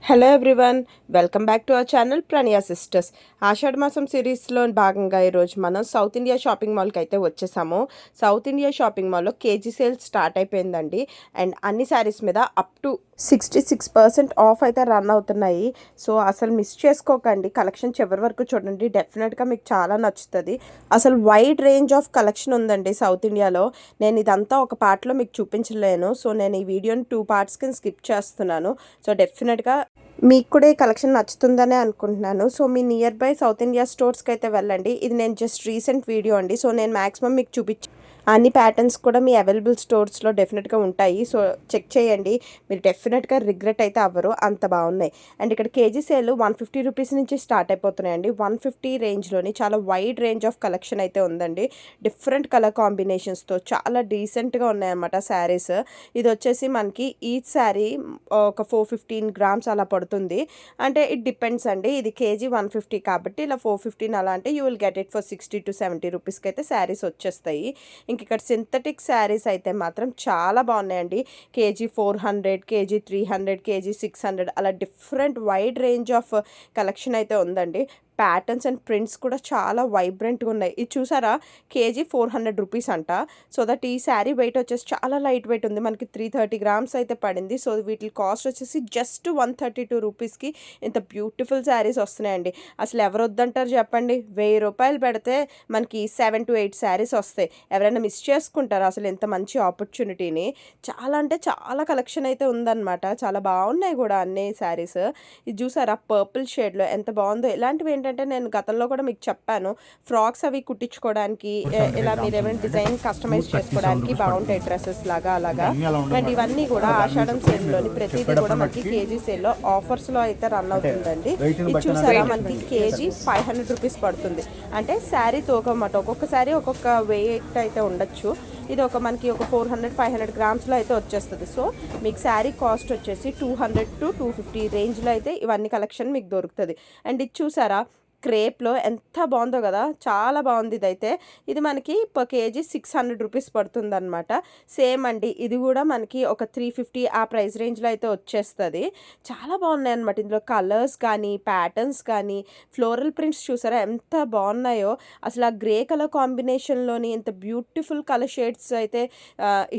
Hello everyone, welcome back to our channel Pranaya sisters. ఆషాఢ మాసం సిరీస్లో భాగంగా ఈరోజు మనం సౌత్ ఇండియా షాపింగ్ మాల్కి అయితే వచ్చేసాము. సౌత్ ఇండియా షాపింగ్ మాల్లో కేజీ సేల్ స్టార్ట్ అయిపోయిందండి. అండ్ అన్ని శారీస్ మీద అప్ టు 66% ఆఫ్ అయితే రన్ అవుతున్నాయి. సో అసలు మిస్ చేసుకోకండి, కలెక్షన్ చివరి వరకు చూడండి, డెఫినెట్గా మీకు చాలా నచ్చుతుంది. అసలు వైడ్ రేంజ్ ఆఫ్ కలెక్షన్ ఉందండి సౌత్ ఇండియాలో. నేను ఇదంతా ఒక పార్ట్లో మీకు చూపించలేను, సో నేను ఈ వీడియోని 2 పార్ట్స్ కింద స్కిప్ చేస్తున్నాను. సో డెఫినెట్గా మీకు కూడా ఈ కలెక్షన్ నచ్చుతుందనే అనుకుంటున్నాను. సో మీ నియర్ బై సౌత్ ఇండియా స్టోర్స్కి అయితే వెళ్ళండి. ఇది నేను జస్ట్ రీసెంట్ వీడియో అండి. సో నేను మ్యాక్సిమం మీకు అన్ని ప్యాటర్న్స్ కూడా మీ అవైలబుల్ స్టోర్స్లో డెఫినెట్గా ఉంటాయి. సో చెక్ చేయండి, మీరు డెఫినెట్గా రిగ్రెట్ అయితే అవ్వరు, అంత బాగున్నాయి. అండ్ ఇక్కడ కేజీ సేల్ 150 రూపీస్ నుంచి స్టార్ట్ అయిపోతున్నాయండి. 150 రేంజ్లోని చాలా వైడ్ రేంజ్ ఆఫ్ కలెక్షన్ అయితే ఉందండి. డిఫరెంట్ కలర్ కాంబినేషన్స్తో చాలా డీసెంట్గా ఉన్నాయన్నమాట శారీస్. ఇది వచ్చేసి మనకి ఈచ్ శారీ ఒక 415 గ్రామ్స్ అలా పడుతుంది. అంటే ఇట్ డిపెండ్స్ అండి, ఇది కేజీ 150 కాబట్టి ఇలా 415 అలా అంటే you will get it for 60 to 70 రూపీస్కి అయితే శారీస్ వచ్చేస్తాయి. ఇంక ఇక్కడ సింథటిక్ శారీస్ అయితే మాత్రం చాలా బాగున్నాయండి. కేజీ 400, కేజీ 300, కేజీ 600 అలా different wide range of collection అయితే ఉందండి. ప్యాటర్న్స్ అండ్ ప్రింట్స్ కూడా చాలా వైబ్రెంట్గా ఉన్నాయి. ఇది చూసారా, కేజీ 400 రూపీస్ అంట. సో దట్ ఈ శారీ వెయిట్ వచ్చేసి చాలా లైట్ వెయిట్ ఉంది, మనకి 330 గ్రామ్స్ అయితే పడింది. సో వీటి కాస్ట్ వచ్చేసి జస్ట్ 132 రూపీస్కి ఇంత బ్యూటిఫుల్ శారీస్ వస్తున్నాయండి. అసలు ఎవరు వద్దంటారు చెప్పండి? 1000 రూపాయలు పెడితే మనకి 7 to 8 శారీస్ వస్తాయి. ఎవరైనా మిస్ చేసుకుంటారు అసలు ఇంత మంచి ఆపర్చునిటీని? చాలా అంటే చాలా కలెక్షన్ అయితే ఉందన్నమాట. చాలా బాగున్నాయి కూడా అన్ని శారీస్. ఇది చూసారా, పర్పుల్ షేడ్లో ఎంత బాగుందో. ఇలాంటివి ఏంటంటే నేను గతంలో కూడా మీకు చెప్పాను, ఫ్రాక్స్ అవి కుట్టించుకోవడానికి, ఇలా మీరు ఏమైనా డిజైన్ కస్టమైజ్ చేసుకోవడానికి బాగుంటాయి, డ్రెస్సెస్ లాగా అలాగా. అండ్ ఇవన్నీ కూడా ఆషాఢం సేల్లోని ప్రతిదీ కూడా మనకి కేజీ సేల్లో ఆఫర్స్లో అయితే రన్ అవుతుందండి. ఇది చూసారా, మనకి కేజీ 500 రూపీస్ పడుతుంది. అంటే శారీ తూకమాట, ఒక్కొక్క శారీ ఒక్కొక్క వెయిట్ అయితే ఉండొచ్చు. ఇది మనకి ఒక 400-500 గ్రామ్స్లో అయితే వచ్చేస్తుంది. సో మీకు శారీ కాస్ట్ వచ్చేసి 200 to 250 రేంజ్లో అయితే ఇవన్నీ కలెక్షన్ మీకు దొరుకుతుంది. అండ్ ఇది చూసారా, క్రేప్లో ఎంత బాగుందో కదా, చాలా బాగుంది. ఇదైతే ఇది మనకి పర్ కేజీ 600 రూపీస్ పడుతుంది అనమాట. సేమ్ అండి, ఇది కూడా మనకి ఒక 350 ఆ ప్రైస్ రేంజ్లో అయితే వచ్చేస్తుంది. చాలా బాగున్నాయి అనమాట. ఇందులో కలర్స్ కానీ ప్యాటర్న్స్ కానీ ఫ్లోరల్ ప్రింట్స్ చూసారా ఎంత బాగున్నాయో. అసలు ఆ గ్రే కలర్ కాంబినేషన్లోని ఎంత బ్యూటిఫుల్ కలర్ షేడ్స్ అయితే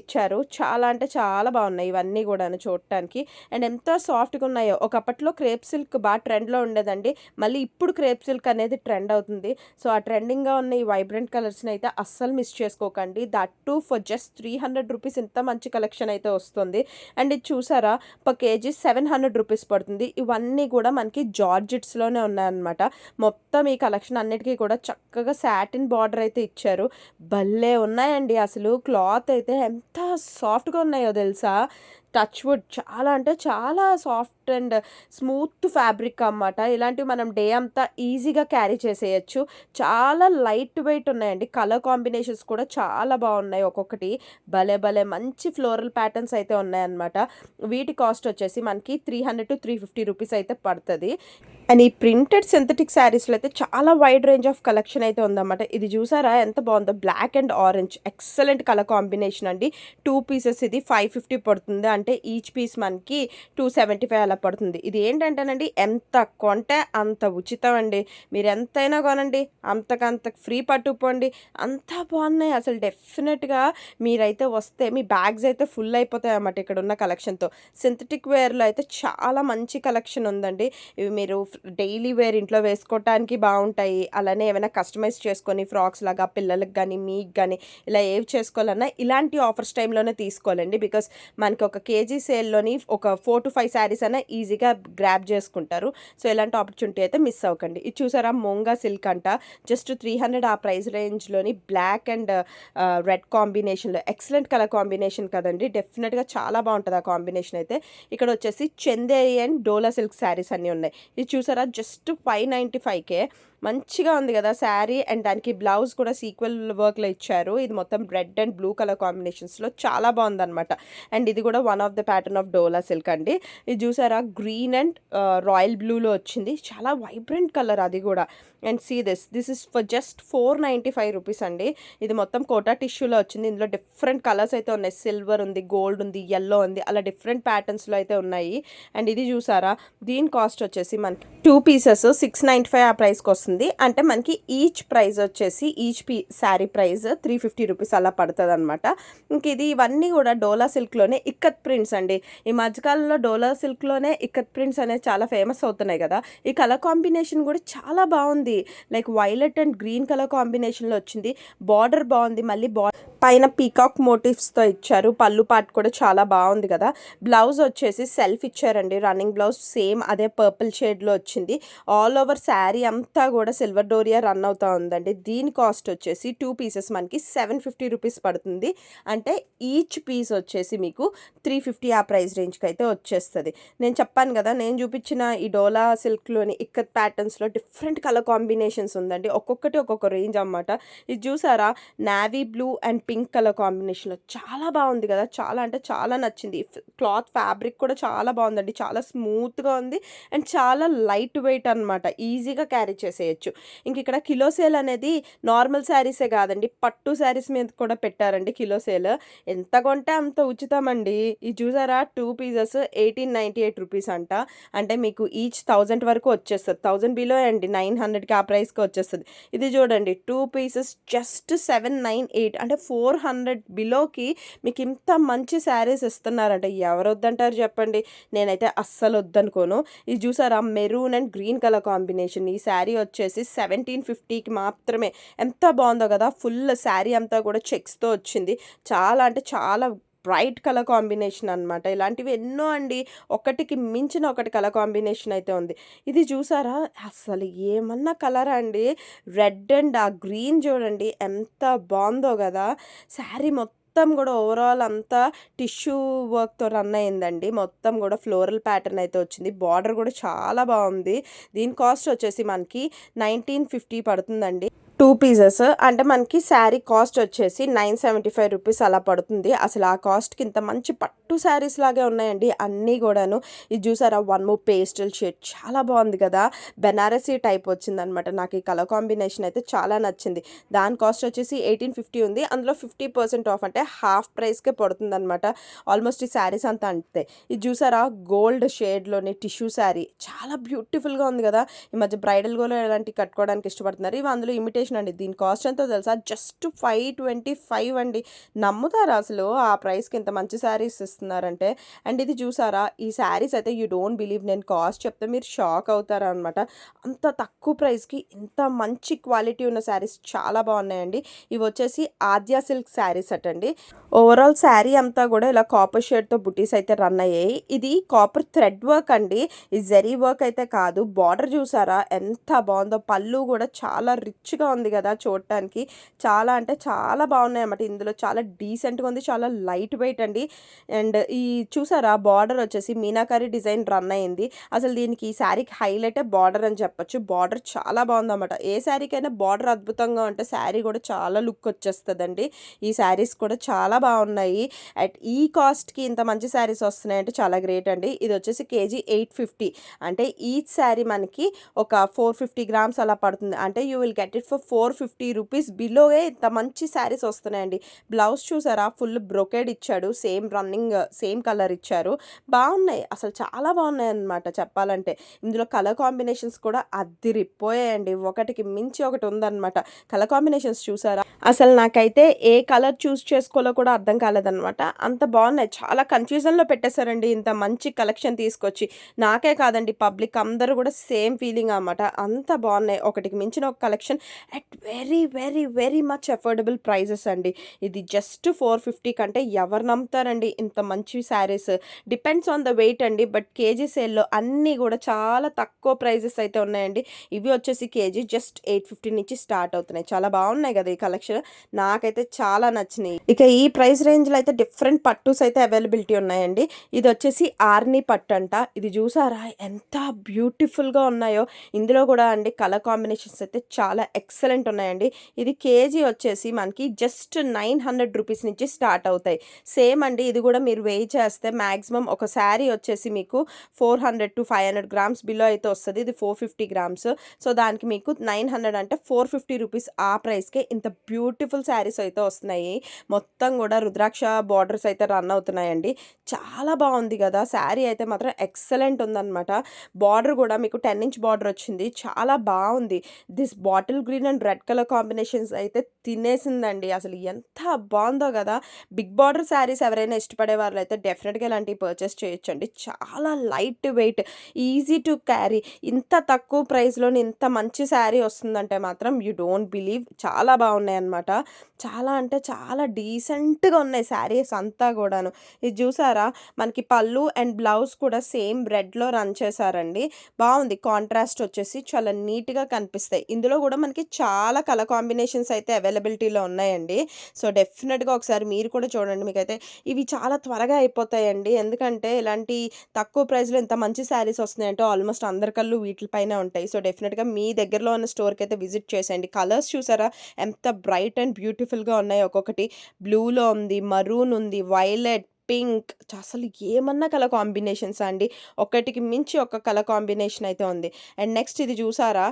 ఇచ్చారు. చాలా అంటే చాలా బాగున్నాయి ఇవన్నీ కూడా చూడటానికి. అండ్ ఎంత సాఫ్ట్గా ఉన్నాయో. ఒకప్పట్లో క్రేప్ సిల్క్ బాగా ట్రెండ్లో ఉండేదండి, మళ్ళీ ఇప్పుడు క్రేప్ సిల్క్ అనేది ట్రెండ్ అవుతుంది. సో ఆ ట్రెండింగ్గా ఉన్న ఈ వైబ్రెంట్ కలర్స్ని అయితే అస్సలు మిస్ చేసుకోకండి. That to for just 300 rupees ఇంత మంచి కలెక్షన్ అయితే వస్తుంది. అండ్ ఇది చూసారా, పర్ కేజీ 700 రూపీస్ పడుతుంది. ఇవన్నీ కూడా మనకి జార్జెట్స్లోనే ఉన్నాయన్నమాట. మొత్తం ఈ కలెక్షన్ అన్నిటికీ కూడా చక్కగా సాటిన్ బార్డర్ అయితే ఇచ్చారు. భలే ఉన్నాయండి. అసలు క్లాత్ అయితే ఎంత సాఫ్ట్గా ఉన్నాయో తెలుసా. టచ్ వుడ్, చాలా అంటే చాలా సాఫ్ట్ అండ్ స్మూత్ ఫ్యాబ్రిక్ అన్నమాట. ఇలాంటివి మనం డే అంతా ఈజీగా క్యారీ చేసేయచ్చు. చాలా లైట్ వెయిట్ ఉన్నాయండి. కలర్ కాంబినేషన్స్ కూడా చాలా బాగున్నాయి. ఒక్కొక్కటి భలే భలే మంచి ఫ్లోరల్ ప్యాటర్న్స్ అయితే ఉన్నాయన్నమాట. వీటి కాస్ట్ వచ్చేసి మనకి 300 to 350 రూపీస్ అయితే పడుతుంది. అండ్ ఈ ప్రింటెడ్ సింథటిక్ శారీస్లో అయితే చాలా వైడ్ రేంజ్ ఆఫ్ కలెక్షన్ అయితే ఉందన్నమాట. ఇది చూసారా ఎంత బాగుందో, black and orange excellent colour combination అండి. 2 పీసెస్ ఇది 550 పడుతుంది. అంటే ఈచ్ పీస్ మనకి 275 అలా పడుతుంది. ఇది ఏంటంటేనండి, ఎంత కొంటే అంత ఉచితం అండి. మీరు ఎంతైనా కొనండి, అంతకంత ఫ్రీ పట్టుకుపోండి. అంత బాగున్నాయి అసలు. డెఫినెట్గా మీరైతే వస్తే మీ బ్యాగ్స్ అయితే ఫుల్ అయిపోతాయి అన్నమాట ఇక్కడ ఉన్న కలెక్షన్తో. సింథటిక్ వేర్లో అయితే చాలా మంచి కలెక్షన్ ఉందండి. ఇవి మీరు డైలీ వేర్ ఇంట్లో వేసుకోవటానికి బాగుంటాయి. అలానే ఏమైనా కస్టమైజ్ చేసుకొని ఫ్రాక్స్ లాగా పిల్లలకు కానీ మీకు కానీ ఇలా ఏవి చేసుకోవాలన్నా ఇలాంటి ఆఫర్స్ టైంలోనే తీసుకోవాలండి. బికాస్ మనకి ఒక కేజీ సేల్లోని ఒక 4 to 5 శారీస్ అయినా ఈజీగా గ్రాప్ చేసుకుంటారు. సో ఇలాంటి ఆపర్చునిటీ అయితే మిస్ అవ్వకండి. ఇది చూసారా, మోంగా సిల్క్ అంట, జస్ట్ 300 ఆ ప్రైస్ రేంజ్లోని బ్లాక్ అండ్ రెడ్ కాంబినేషన్లో ఎక్సలెంట్ కలర్ కాంబినేషన్ కదండి. డెఫినెట్గా చాలా బాగుంటుంది ఆ కాంబినేషన్ అయితే. ఇక్కడ వచ్చేసి Chanderi and dola silk saris అన్నీ ఉన్నాయి. ఇది చూసారా జస్ట్ 595కే మంచిగా ఉంది కదా శారీ. అండ్ దానికి బ్లౌజ్ కూడా సీక్వెల్ వర్క్లో ఇచ్చారు. ఇది మొత్తం రెడ్ అండ్ బ్లూ కలర్ కాంబినేషన్స్లో చాలా బాగుందన్నమాట. అండ్ ఇది కూడా one of the pattern of dola silk అండి. ఇది చూసారా గ్రీన్ అండ్ రాయల్ బ్లూలో వచ్చింది, చాలా వైబ్రెంట్ కలర్ అది కూడా. And see this is for just 495 rupees అండి. ఇది మొత్తం కోటా టిష్యూలో వచ్చింది. ఇందులో డిఫరెంట్ కలర్స్ అయితే ఉన్నాయి, సిల్వర్ ఉంది, గోల్డ్ ఉంది, ఎల్లో ఉంది, అలా డిఫరెంట్ ప్యాటర్న్స్లో అయితే ఉన్నాయి. అండ్ ఇది చూసారా దీని కాస్ట్ వచ్చేసి మనకి 2 పీసెస్ 695 ఆ ప్రైస్కి వస్తుంది. అంటే మనకి ఈచ్ ప్రైస్ వచ్చేసి ఈచ్ శారీ ప్రైస్ 350 రూపీస్ అలా పడుతుంది అనమాట. ఇంక ఇవన్నీ కూడా డోలా సిల్క్లోనే ఇక్కత్ ప్రింట్స్ అండి. ఈ మధ్యకాలంలో డోలా సిల్క్లోనే ఇక్కత్ ప్రింట్స్ అనేవి చాలా ఫేమస్ అవుతున్నాయి కదా. ఈ కలర్ కాంబినేషన్ కూడా చాలా బాగుంది, like violet and green colour కాంబినేషన్లో వచ్చింది. బార్డర్ బాగుంది, మళ్ళీ పైన పీకాక్ మోటివ్స్తో ఇచ్చారు. పళ్ళు పార్ట్ కూడా చాలా బాగుంది కదా. బ్లౌజ్ వచ్చేసి సెల్ఫ్ ఇచ్చారండి, రన్నింగ్ బ్లౌజ్ సేమ్ అదే పర్పుల్ షేడ్లో వచ్చింది. ఆల్ ఓవర్ శారీ అంతా కూడా సిల్వర్ డోరియా రన్ అవుతూ ఉందండి. దీని కాస్ట్ వచ్చేసి 2 పీసెస్ మనకి 750 రూపీస్ పడుతుంది. అంటే ఈచ్ పీస్ వచ్చేసి మీకు 350 ఆ ప్రైస్ రేంజ్కి అయితే వచ్చేస్తుంది. నేను చెప్పాను కదా, నేను చూపించిన ఈ డోలా సిల్క్లోని ఇక్కత్ ప్యాటర్న్స్లో డిఫరెంట్ కలర్ కాంబినేషన్స్ ఉందండి, ఒక్కొక్కటి ఒక్కొక్క రేంజ్ అన్నమాట. ఇది చూసారా navy blue and pink colour కాంబినేషన్లో చాలా బాగుంది కదా, చాలా అంటే చాలా నచ్చింది. క్లాత్ ఫ్యాబ్రిక్ కూడా చాలా బాగుందండి, చాలా స్మూత్గా ఉంది అండ్ చాలా లైట్ వెయిట్ అనమాట, ఈజీగా క్యారీ చేసేయచ్చు. ఇంక ఇక్కడ కిలో సేల్ అనేది నార్మల్ శారీసే కాదండి, పట్టు శారీస్ మీద కూడా పెట్టారండి కిలో సేల్. ఎంత కొంటే అంత ఉచితమండి. ఇది చూసారా 2 పీసెస్ 1898 రూపీస్ అంట. అంటే మీకు ఈచ్ 1000 వరకు వచ్చేస్తుంది, 1000 బిలో అండి, 900కి ఆ ప్రైస్కి వచ్చేస్తుంది. ఇది చూడండి 2 పీసెస్ జస్ట్ 798, అంటే 400 బిలోకి మీకు ఇంత మంచి శారీస్ ఇస్తున్నారంటే ఎవరు వద్దంటారు చెప్పండి. నేనైతే అస్సలు వద్దనుకోను. ఇది చూసారా maroon and green colour combination. ఈ శారీ వచ్చేసి 1750కి మాత్రమే. ఎంత బాగుందో కదా, ఫుల్ శారీ అంతా కూడా చెక్స్తో వచ్చింది. చాలా అంటే చాలా బ్రైట్ కలర్ కాంబినేషన్ అనమాట. ఇలాంటివి ఎన్నో అండి, ఒకటికి మించిన ఒకటి కలర్ కాంబినేషన్ అయితే ఉంది. ఇది చూసారా అసలు ఏమన్నా కలర్ అండి, రెడ్ అండ్ ఆ గ్రీన్ చూడండి ఎంత బాగుందో కదా. శారీ మొత్తం కూడా ఓవరాల్ అంతా టిష్యూ వర్క్తో రన్ అయిందండి. మొత్తం కూడా ఫ్లోరల్ ప్యాటర్న్ అయితే వచ్చింది. బార్డర్ కూడా చాలా బాగుంది. దీని కాస్ట్ వచ్చేసి మనకి 1950 పడుతుందండి. 2 పీసెస్ అంటే మనకి శారీ కాస్ట్ వచ్చేసి 975 రూపీస్ అలా పడుతుంది. అసలు ఆ కాస్ట్కి ఇంత మంచి పట్టు శారీస్ లాగే ఉన్నాయండి అన్నీ కూడాను. ఇది చూసారా వన్ మోర్ పేస్టల్ షేడ్, చాలా బాగుంది కదా, బెనారసీ టైప్ వచ్చిందనమాట. నాకు ఈ కలర్ కాంబినేషన్ అయితే చాలా నచ్చింది. దాని కాస్ట్ వచ్చేసి 1850 ఉంది. అందులో 50% ఆఫ్, అంటే హాఫ్ ప్రైస్కే పడుతుంది అనమాట. ఆల్మోస్ట్ ఈ శారీస్ అంతా అంతే. ఇది చూసారా గోల్డ్ షేడ్లోని టిష్యూ శారీ, చాలా బ్యూటిఫుల్గా ఉంది కదా. ఈ మధ్య బ్రైడల్ గోలో ఇలాంటివి కట్టుకోవడానికి ఇష్టపడుతున్నారు. ఇవి అందులో ఇమిటేషన్ అండి. దీని కాస్ట్ ఎంతో తెలుసా, జస్ట్ 525 అండి. నమ్ముతారా అసలు ఆ ప్రైస్కి ఇంత మంచి శారీస్ ఇస్తున్నారంటే. అండ్ ఇది చూసారా ఈ శారీస్ అయితే యూ డోంట్ బిలీవ్, నేను కాస్ట్ చెప్తే మీరు షాక్ అవుతారా అనమాట. అంత తక్కువ ప్రైస్కి ఇంత మంచి క్వాలిటీ ఉన్న శారీస్ చాలా బాగున్నాయండి. ఇవి వచ్చేసి ఆద్య సిల్క్ శారీస్ అటండి. ఓవరాల్ శారీ అంతా కూడా ఇలా కాపర్ షేడ్తో బుటీస్ అయితే రన్ అయ్యాయి. ఇది కాపర్ థ్రెడ్ వర్క్ అండి, ఈ జరీ వర్క్ అయితే కాదు. బార్డర్ చూసారా ఎంత బాగుందో, పళ్ళు కూడా చాలా రిచ్గా ఉంది కదా చూడటానికి. చాలా అంటే చాలా బాగున్నాయి అన్నమాట. ఇందులో చాలా డీసెంట్గా ఉంది, చాలా లైట్ వెయిట్ అండి. అండ్ ఈ చూసారా బార్డర్ వచ్చేసి మీనాకారి డిజైన్ రన్ అయింది. అసలు దీనికి ఈ శారీకి హైలైటే బార్డర్ అని చెప్పొచ్చు. బార్డర్ చాలా బాగుందన్నమాట. ఏ శారీకైనా బార్డర్ అద్భుతంగా ఉంటే శారీ కూడా చాలా లుక్ వచ్చేస్తుందండి. ఈ శారీస్ కూడా చాలా బాగున్నాయి. అట్ ఈ కాస్ట్కి ఇంత మంచి శారీస్ వస్తున్నాయంటే చాలా గ్రేట్ అండి. ఇది వచ్చేసి కేజీ 850, అంటే ఈచ్ శారీ మనకి ఒక 450 గ్రామ్స్ అలా పడుతుంది. అంటే you will get it for 450 rupees బిలోగే ఇంత మంచి శారీస్ వస్తున్నాయండి. బ్లౌజ్ చూసారా ఫుల్ బ్రొకేడ్ ఇచ్చాడు, సేమ్ రన్నింగ్ సేమ్ కలర్ ఇచ్చారు. బాగున్నాయి, అసలు చాలా బాగున్నాయి అన్నమాట చెప్పాలంటే. ఇందులో కలర్ కాంబినేషన్స్ కూడా అద్దిరిపోయాయండి, ఒకటికి మించి ఒకటి ఉందన్నమాట. కలర్ కాంబినేషన్స్ చూసారా, అసలు నాకైతే ఏ కలర్ చూస్ చేసుకోవాలో కూడా అర్థం కాలేదన్నమాట. అంత బాగున్నాయి, చాలా కన్ఫ్యూజన్లో పెట్టేశారండి ఇంత మంచి కలెక్షన్ తీసుకొచ్చి. నాకే కాదండి పబ్లిక్ అందరూ కూడా సేమ్ ఫీలింగ్ అన్నమాట. అంత బాగున్నాయి, ఒకటికి మించిన ఒక collection. At very very very much affordable prices అండి. ఇది జస్ట్ 450 కంటే ఎవరు నమ్ముతారండి ఇంత మంచి saris. Depends on the weight అండి. బట్ కేజీ సేల్‌లో అన్నీ గూడా చాలా తక్కువ ప్రైజెస్ అయితే ఉన్నాయండి. ఇవి వచ్చేసి కేజీ జస్ట్ 850 నుంచి స్టార్ట్ అవుతున్నాయి. చాలా బాగున్నాయి గదా! ఈ కలెక్షన్. నాకైతే చాలా నచ్చినాయి. ఇక ఈ ప్రైస్ రేంజ్‌లో అయితే డిఫరెంట్ పట్టూస్ అయితే అవైలబిలిటీ ఉన్నాయండి. ఇది వచ్చేసి ఆర్ని పట్టు అంట. ఇది చూసారా ఎంత బ్యూటిఫుల్‌గా ఉన్నాయో. ఇందులో కూడా అండి కలర్ కాంబినేషన్స్ అయితే చాలా ఎక్సలెంట్ ఉన్నాయండి. ఇది కేజీ వచ్చేసి మనకి జస్ట్ 900 రూపీస్ నుంచి స్టార్ట్ అవుతాయి. సేమ్ అండి ఇది కూడా మీరు వెయి చేస్తే మాక్సిమం ఒక శారీ వచ్చేసి మీకు 400-500 గ్రామ్స్ బిలో అయితే వస్తది. ఇది 450 గ్రామ్స్. సో దానికి మీకు 900 అంటే 450 రూపీస్ ఆ ప్రైస్‌కే ఇంత బ్యూటిఫుల్ శారీస్ అయితే వస్తున్నాయి. మొత్తం కూడా రుద్రాక్ష బార్డర్స్ అయితే రన్ అవుతున్నాయండి. చాలా బాగుంది కదా! శారీ అయితే మాత్రం ఎక్సలెంట్ ఉందన్నమాట. బార్డర్ కూడా మీకు 10 ఇంచ్ బార్డర్ వచ్చింది. చాలా బాగుంది. This bottle green and red colour combinations అయితే తినేసిందండి. అసలు ఎంత బాగుందో కదా! బిగ్ బార్డర్ శారీస్ ఎవరైనా ఇష్టపడే వాళ్ళైతే డెఫినెట్‌గా ఇలాంటివి పర్చేస్ చేయొచ్చండి. చాలా light weight, easy to carry. ఇంత తక్కువ ప్రైస్‌లోని ఇంత మంచి శారీ వస్తుందంటే మాత్రం యూ డోంట్ బిలీవ్. చాలా బాగున్నాయన్నమాట. చాలా అంటే చాలా డీసెంట్‌గా ఉన్నాయి శారీస్ అంతా గూడాను. ఇది చూసారా మనకి పళ్ళు అండ్ బ్లౌజ్ కూడా సేమ్ రెడ్‌లో రన్ చేశారండి. బాగుంది. కాంట్రాస్ట్ వచ్చేసి చాలా నీట్‌గా కనిపిస్తాయి. ఇందులో కూడా మనకి చాలా కలర్ కాంబినేషన్స్ అయితే అవైలబిలిటీలో ఉన్నాయండి. సో డెఫినెట్‌గా ఒకసారి మీరు కూడా చూడండి. మీకైతే ఇవి చాలా త్వరగా అయిపోతాయండి. ఎందుకంటే ఇలాంటి తక్కువ ప్రైస్‌లో ఇంత మంచి శారీస్ వస్తున్నాయంటే ఆల్మోస్ట్ అందరి కళ్ళు వీటిపైనే ఉంటాయి. సో డెఫినెట్‌గా మీ దగ్గరలో ఉన్న స్టోర్‌కి అయితే విజిట్ చేసేయండి. కలర్స్ చూసారా ఎంత బ్రైట్ అండ్ బ్యూటిఫుల్‌గా ఉన్నాయి. ఒక్కొక్కటి బ్లూలో ఉంది, మరూన్ ఉంది, వైలెట్, పింక్, అసలు ఏమన్నా కలర్ కాంబినేషన్సా అండి. ఒకటికి మించి ఒక కలర్ కాంబినేషన్ అయితే ఉంది. అండ్ నెక్స్ట్ ఇది చూసారా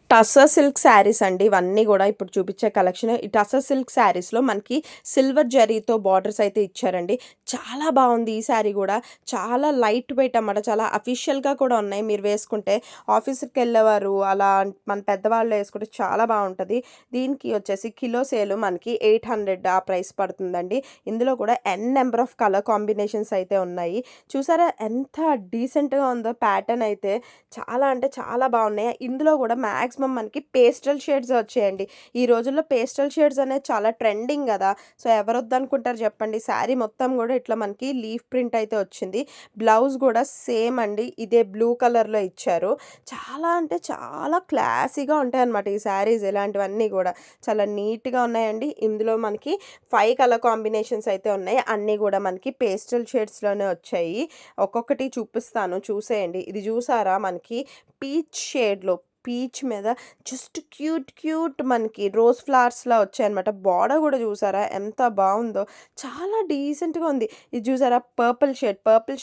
టస్సర్ సిల్క్ శారీస్ అండి. ఇవన్నీ కూడా ఇప్పుడు చూపించే కలెక్షన్. ఈ టస్సర్ సిల్క్ శారీస్‌లో మనకి సిల్వర్ జరీతో బార్డర్స్ అయితే ఇచ్చారండి. చాలా బాగుంది ఈ శారీ కూడా. చాలా లైట్ వెయిట్ అన్నమాట. చాలా అఫీషియల్‌గా కూడా ఉన్నాయి. మీరు వేసుకుంటే ఆఫీస్‌కెళ్ళేవారు అలా మన పెద్దవాళ్ళు వేసుకుంటే చాలా బాగుంటది. దీనికి వచ్చేసి కిలో సేల్ మనకి 800 ఆ ప్రైస్ పడుతుందండి. ఇందులో కూడా ఎన్ నెంబర్ ఆఫ్ కలర్ కాంబినేషన్స్ అయితే ఉన్నాయి. చూసారా ఎంత డీసెంట్‌గా ఉందో ప్యాటర్న్ అయితే. చాలా అంటే చాలా బాగున్నాయి. ఇందులో కూడా మ్యాక్సిమం మనకి పేస్టల్ షేడ్స్ వచ్చాయండి. ఈ రోజుల్లో పేస్టల్ షేడ్స్ అనేది చాలా ట్రెండింగ్ కదా! సో ఎవరు వద్దనుకుంటారు చెప్పండి. శారీ మొత్తం కూడా ఇట్లా మనకి లీఫ్ ప్రింట్ అయితే వచ్చింది. బ్లౌజ్ కూడా సేమ్ అండి. ఇదే బ్లూ కలర్‌లో ఇచ్చారు. చాలా అంటే చాలా క్లాసీగా ఉంటాయన్నమాట ఈ శారీస్. ఇలాంటివన్నీ కూడా చాలా నీట్‌గా ఉన్నాయండి. ఇందులో మనకి 5 కలర్ కాంబినేషన్స్ అయితే ఉన్నాయి. అన్నీ కూడా మనకి పేస్టల్ షేడ్స్‌లోనే వచ్చాయి. ఒక్కొక్కటి చూపిస్తాను చూసేయండి. ఇది చూసారా మనకి పీచ్ షేడ్‌లో పీచ్ మీద జస్ట్ క్యూట్ క్యూట్ మనకి రోజ్ ఫ్లవర్స్‌లా వచ్చాయన్నమాట. బార్డర్ కూడా చూసారా ఎంత బాగుందో. చాలా డీసెంట్‌గా ఉంది. ఇది చూసారా పర్పుల్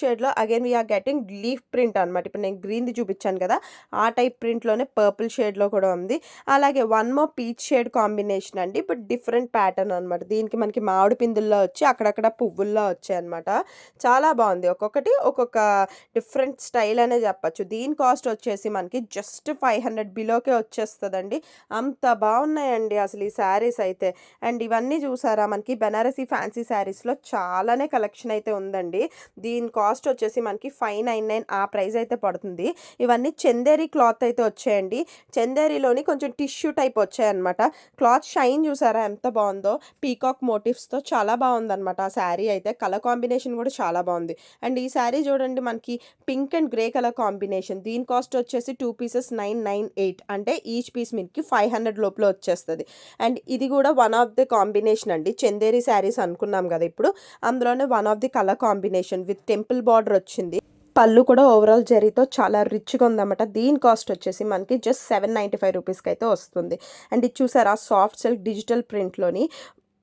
షేడ్‌లో again we are getting leaf print అనమాట. ఇప్పుడు నేను గ్రీన్‌ది చూపించాను కదా! ఆ టైప్ ప్రింట్‌లోనే పర్పుల్ షేడ్‌లో కూడా ఉంది. అలాగే one more peach shade combination అండి. బట్ డిఫరెంట్ ప్యాటర్న్ అనమాట. దీనికి మనకి మామిడి పిందుల్లో వచ్చి అక్కడక్కడ పువ్వుల్లా వచ్చాయన్నమాట. చాలా బాగుంది. ఒక్కొక్కటి ఒక్కొక్క డిఫరెంట్ స్టైల్ అనే చెప్పొచ్చు. దీని కాస్ట్ వచ్చేసి మనకి జస్ట్ 500 బిలోకే వచ్చేస్తదండి. అంత బాగున్నాయండి అసలు ఈ శారీస్ అయితే. అండ్ ఇవన్నీ చూసారా మనకి బెనారసీ ఫ్యాన్సీ శారీస్‌లో చాలానే కలెక్షన్ అయితే ఉందండి. దీని కాస్ట్ వచ్చేసి మనకి 599 ఆ ప్రైస్ అయితే పడుతుంది. ఇవన్నీ చందేరి క్లాత్ అయితే వచ్చాయండి. చందేరిలోని కొంచెం టిష్యూ టైప్ వచ్చాయన్నమాట. క్లాత్ షైన్ చూసారా ఎంత బాగుందో. పీకాక్ మోటివ్స్‌తో చాలా బాగుందన్నమాట ఆ శారీ అయితే. కలర్ కాంబినేషన్ కూడా చాలా బాగుంది. అండ్ ఈ శారీ చూడండి మనకి pink and grey colour combination. దీని కాస్ట్ వచ్చేసి 2 పీసెస్ 998 అంటే ఈచ్ పీస్ మీకు 500 లోపల వచ్చేస్తది. అండ్ ఇది కూడా వన్ ఆఫ్ ది కాంబినేషన్ అండి. చందేరి శారీస్ అనుకున్నాం కదా ఇప్పుడు. అందులోనే one of the colour combination with temple border వచ్చింది. పళ్ళు కూడా ఓవరాల్ జరీతో చాలా రిచ్‌గా ఉందన్నమాట. దీని కాస్ట్ వచ్చేసి మనకి జస్ట్ 795 రూపీస్‌కి అయితే వస్తుంది. అండ్ ఇది చూసారా సాఫ్ట్ సిల్క్ డిజిటల్ ప్రింట్‌లోని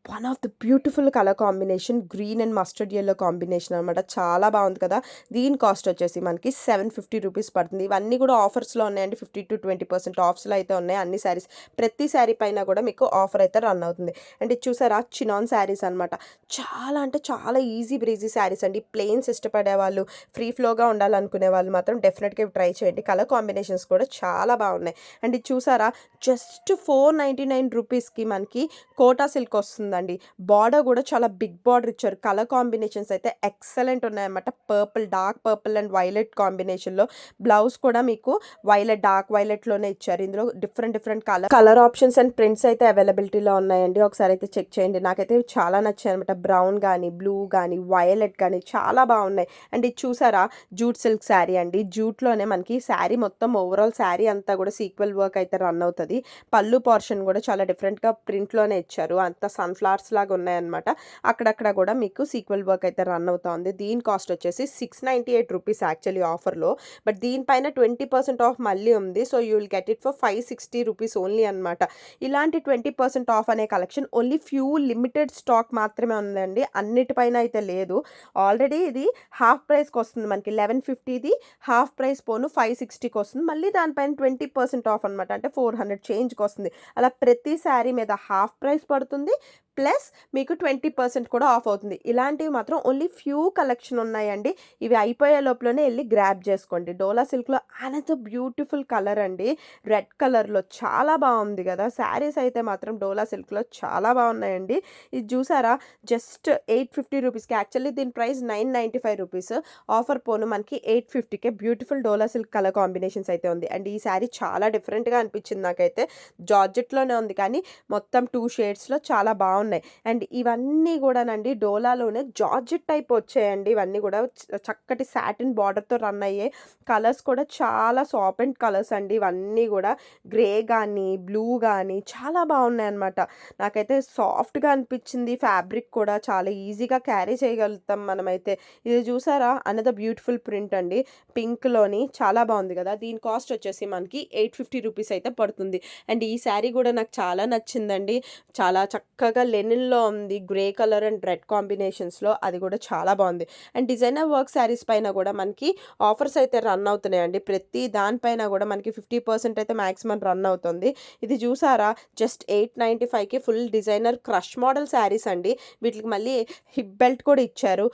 one of the beautiful colour combination green and mustard yellow combination అనమాట. చాలా బాగుంది కదా! దీని కాస్ట్ వచ్చేసి మనకి 750 రూపీస్ పడుతుంది. ఇవన్నీ కూడా ఆఫర్స్‌లో ఉన్నాయండి. 50-20% ఆఫ్స్‌లో అయితే ఉన్నాయి అన్ని శారీస్. ప్రతి శారీ పైన కూడా మీకు ఆఫర్ అయితే రన్ అవుతుంది. అండ్ ఇది చూసారా చినాన్ శారీస్ అనమాట. చాలా అంటే చాలా ఈజీ బ్రీజీ శారీస్ అండి. ప్లెయిన్స్ ఇష్టపడే వాళ్ళు, ఫ్రీ ఫ్లోగా ఉండాలనుకునే వాళ్ళు మాత్రం డెఫినెట్‌గా ఇవి ట్రై చేయండి. కలర్ కాంబినేషన్స్ కూడా చాలా బాగున్నాయి. అండ్ ఇది చూసారా జస్ట్ 499 రూపీస్‌కి మనకి కోటా సిల్క్ వస్తుందండి. వస్తుందండి. బార్డర్ కూడా చాలా బిగ్ బార్డర్ ఇచ్చారు. కలర్ కాంబినేషన్స్ అయితే ఎక్సలెంట్ ఉన్నాయన్నమాట. Purple, dark purple and violet కాంబినేషన్‌లో. బ్లౌజ్ కూడా మీకు వైలెట్, డార్క్ వైలెట్‌లోనే ఇచ్చారు. ఇందులో different different colour options and prints అయితే అవైలబిలిటీలో ఉన్నాయండి. ఒకసారి అయితే చెక్ చేయండి. నాకైతే చాలా నచ్చాయన్నమాట. బ్రౌన్ గానీ, బ్లూ గానీ, వైలెట్ గానీ చాలా బాగున్నాయి. అండ్ ఇది చూసారా, జూట్ సిల్క్ శారీ అండి. జూట్‌లోనే మనకి శారీ మొత్తం ఓవరాల్ శారీ అంతా కూడా సీక్వెల్ వర్క్ అయితే రన్ అవుతది. పళ్ళు పోర్షన్ కూడా చాలా డిఫరెంట్‌గా ప్రింట్‌లోనే ఇచ్చారు. అంతా సన్‌ఫ్లవర్స్ లాగా ఉన్నాయన్నమాట. అక్కడక్కడ కూడా మీకు సీక్వెల్ వర్క్ అయితే రన్ అవుతోంది. దీని కాస్ట్ వచ్చేసి ₹698 యాక్చువల్లీ ఆఫర్‌లో. బట్ దీనిపైన 20% ఆఫ్ మళ్ళీ ఉంది. So you will get it for ₹560 only అన్నమాట. ఇలాంటి 20% ఆఫ్ అనే collection only few limited stock మాత్రమే ఉందండి. అన్నిటిపైన అయితే లేదు. ఆల్రెడీ ఇది హాఫ్ ప్రైస్‌కి వస్తుంది మనకి. 1150ది హాఫ్ ప్రైస్ పోను 560కి వస్తుంది. మళ్ళీ దానిపైన 20% ఆఫ్ అనమాట. అంటే 400 చేంజ్‌కి వస్తుంది. అలా ప్రతి శారీ మీద హాఫ్ ప్రైస్ పడుతుంది. ప్లస్ మీకు 20% కూడా ఆఫ్ అవుతుంది. ఇలాంటివి మాత్రం ఓన్లీ ఫ్యూ కలెక్షన్ ఉన్నాయండి. ఇవి అయిపోయే లోపలనే ఎళ్లి గ్రాబ్ చేసుకోండి. డోలా సిల్క్‌లో అనదర్ బ్యూటిఫుల్ కలర్ అండి. రెడ్ కలర్‌లో చాలా బాగుంది కదా! శారీస్ అయితే మాత్రం డోలా సిల్క్‌లో చాలా బాగున్నాయండి. ఇది చూసారా, జస్ట్ ₹850కి. యాక్చువల్లీ దీని ప్రైస్ ₹995. ఆఫర్ పోను మనకి 850కే బ్యూటిఫుల్ డోలా సిల్క్ కలర్ కాంబినేషన్స్ అయితే ఉంది. అండ్ ఈ శారీ చాలా డిఫరెంట్‌గా అనిపించింది నాకైతే. జార్జెట్‌లోనే ఉంది కానీ మొత్తం 2 షేడ్స్‌లో చాలా బాగున్నాయి. అండ్ ఇవన్నీ కూడానండి డోలాలోనే జార్జెట్ టైప్ వచ్చాయండి. ఇవన్నీ కూడా చక్కటి సాటిన్ బార్డర్‌తో రన్ అయ్యే కలర్స్ కూడా చాలా సాఫ్ట్ కలర్స్ అండి. ఇవన్నీ కూడా గ్రే కానీ, బ్లూ కానీ చాలా బాగున్నాయన్నమాట. నాకైతే సాఫ్ట్‌గా అనిపించింది. ఫ్యాబ్రిక్ కూడా చాలా ఈజీగా క్యారీ చేయగలుగుతాం మనమైతే. ఇది చూసారా, అనదర్ బ్యూటిఫుల్ ప్రింట్ అండి. పింక్‌లోని చాలా బాగుంది కదా! దీని కాస్ట్ వచ్చేసి మనకి ₹850 అయితే పడుతుంది. అండ్ ఈ శారీ కూడా నాకు చాలా నచ్చిందండి. చాలా చక్కగా లెనిన్‌లో ఉంది. గ్రే కలర్ అండ్ రెడ్ కాంబినేషన్స్‌లో. అది కూడా చాలా బాగుంది. అండ్ డిజైనర్ వర్క్ శారీస్ పైన కూడా మనకి ఆఫర్స్ అయితే రన్ అవుతున్నాయండి. ప్రతి దానిపైన కూడా మనకి 50% అయితే మాక్సిమం రన్ అవుతుంది. ఇది చూసారా, జస్ట్ 895కి full designer crush model saris అండి. వీటికి మళ్ళీ హిప్ బెల్ట్ కూడా ఇచ్చారు.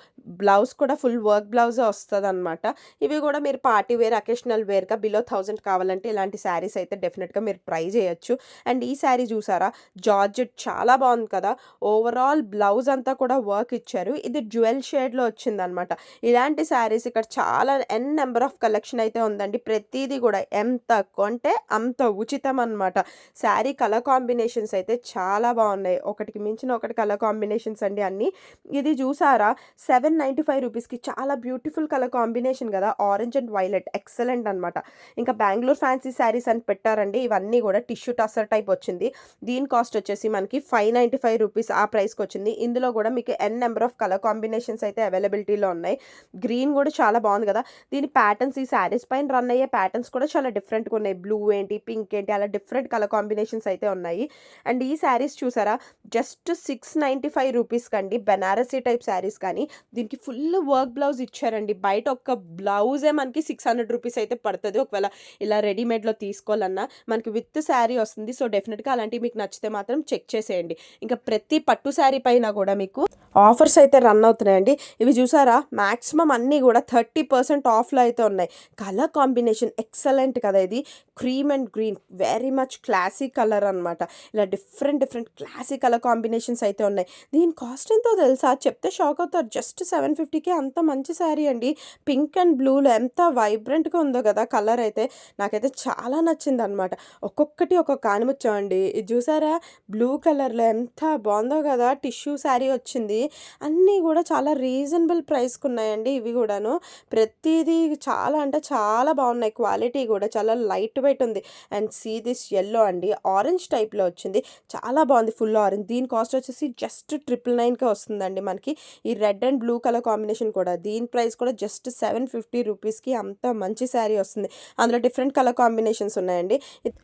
బ్లౌజ్ కూడా ఫుల్ వర్క్ బ్లౌజే వస్తదనమాట. ఇవి కూడా మీరు పార్టీ వేర్, అకేషనల్ వేర్‌గా బిలో 1000 కావాలంటే ఇలాంటి శారీస్ అయితే డెఫినెట్‌గా మీరు ట్రై చేయొచ్చు. అండ్ ఈ శారీ చూసారా, జార్జెట్ చాలా బాగుంది కదా! ఓవరాల్ బ్లౌజ్ అంతా కూడా వర్క్ ఇచ్చారు. ఇది డ్యూయల్ షేడ్‌లో వచ్చిందనమాట. ఇలాంటి శారీస్ ఇక్కడ చాలా నెంబర్ ఆఫ్ కలెక్షన్ అయితే ఉందండి. ప్రతీది కూడా ఎంత కొంటే అంత ఉచితం అనమాట. శారీ కలర్ కాంబినేషన్స్ అయితే చాలా బాగున్నాయి. ఒకటికి మించిన ఒకటి కలర్ కాంబినేషన్స్ అండి అన్నీ. ఇది చూసారా, ₹795కి చాలా బ్యూటిఫుల్ కలర్ కాంబినేషన్ కదా! ఆరెంజ్ అండ్ వైలెట్ ఎక్సలెంట్ అనమాట. ఇంకా బెంగుళూరు ఫ్యాన్సీ శారీస్ అని పెట్టారండి. ఇవన్నీ కూడా టిష్యూ టస్సర్ టైప్ వచ్చింది. దీని కాస్ట్ వచ్చేసి మనకి ₹595 ఆ ప్రైస్‌కి వచ్చింది. ఇందులో కూడా మీకు నెంబర్ ఆఫ్ కలర్ కాంబినేషన్స్ అయితే అవైలబిలిటీలో ఉన్నాయి. గ్రీన్ కూడా చాలా బాగుంది కదా! దీని ప్యాటర్న్స్, ఈ శారీస్ పైన రన్ అయ్యే ప్యాటర్న్స్ కూడా చాలా డిఫరెంట్‌గా ఉన్నాయి. బ్లూ ఏంటి, పింక్ ఏంటి, అలా డిఫరెంట్ కలర్ కాంబినేషన్స్ అయితే ఉన్నాయి. అండ్ ఈ శారీస్ చూసారా, జస్ట్ ₹695 కండి. బెనారసీ టైప్ శారీస్ కానీ దీనికి ఫుల్ వర్క్ బ్లౌజ్ ఇచ్చారండి. బయట ఒక్క బ్లౌజే మనకి ₹600 అయితే పడుతుంది. ఒకవేళ ఇలా రెడీమేడ్‌లో తీసుకోవాలన్నా మనకి విత్ శారీ వస్తుంది. సో డెఫినెట్‌గా అలాంటివి మీకు నచ్చితే మాత్రం చెక్ చేసేయండి. ఇంకా ప్రతి పట్టు శారీ పైన కూడా మీకు ఆఫర్స్ అయితే రన్ అవుతున్నాయండి. ఇవి చూసారా, మాక్సిమం అన్నీ కూడా 30% ఆఫ్‌లో అయితే ఉన్నాయి. కలర్ కాంబినేషన్ ఎక్సలెంట్ కదా! ఇది cream and green very much classy colour అనమాట. ఇలా డిఫరెంట్ క్లాసీ కలర్ కాంబినేషన్స్ అయితే ఉన్నాయి. దీని కాస్ట్ ఎంతో తెలుసా? చెప్తే షాక్ అవుతారు. జస్ట్ 750కే అంత మంచి శారీ అండి. పింక్ అండ్ బ్లూలో ఎంత వైబ్రెంట్‌గా ఉందో కదా కలర్ అయితే. నాకైతే చాలా నచ్చిందనమాట. ఒక్కొక్కటి ఒక్కొక్క ఆనిముత్యం అండి. ఇది చూసారా, బ్లూ కలర్‌లో ఎంత బాగుందో కదా! టిష్యూ శారీ వచ్చింది. అన్నీ కూడా చాలా రీజనబుల్ ప్రైస్‌కి ఉన్నాయండి ఇవి కూడాను. ప్రతిదీ చాలా అంటే చాలా బాగున్నాయి. క్వాలిటీ కూడా చాలా లైట్ వెయిట్ ఉంది. అండ్ సీ దిస్ యెల్లో అండి, ఆరెంజ్ టైప్‌లో వచ్చింది. చాలా బాగుంది, ఫుల్ ఆరెంజ్. దీని కాస్ట్ వచ్చేసి జస్ట్ 999కే వస్తుందండి మనకి. ఈ red and blue colour combination కూడా. దీని ప్రైస్ కూడా జస్ట్ ₹750కి అంత మంచి శారీ వస్తుంది. అందులో డిఫరెంట్ కలర్ కాంబినేషన్స్ ఉన్నాయండి.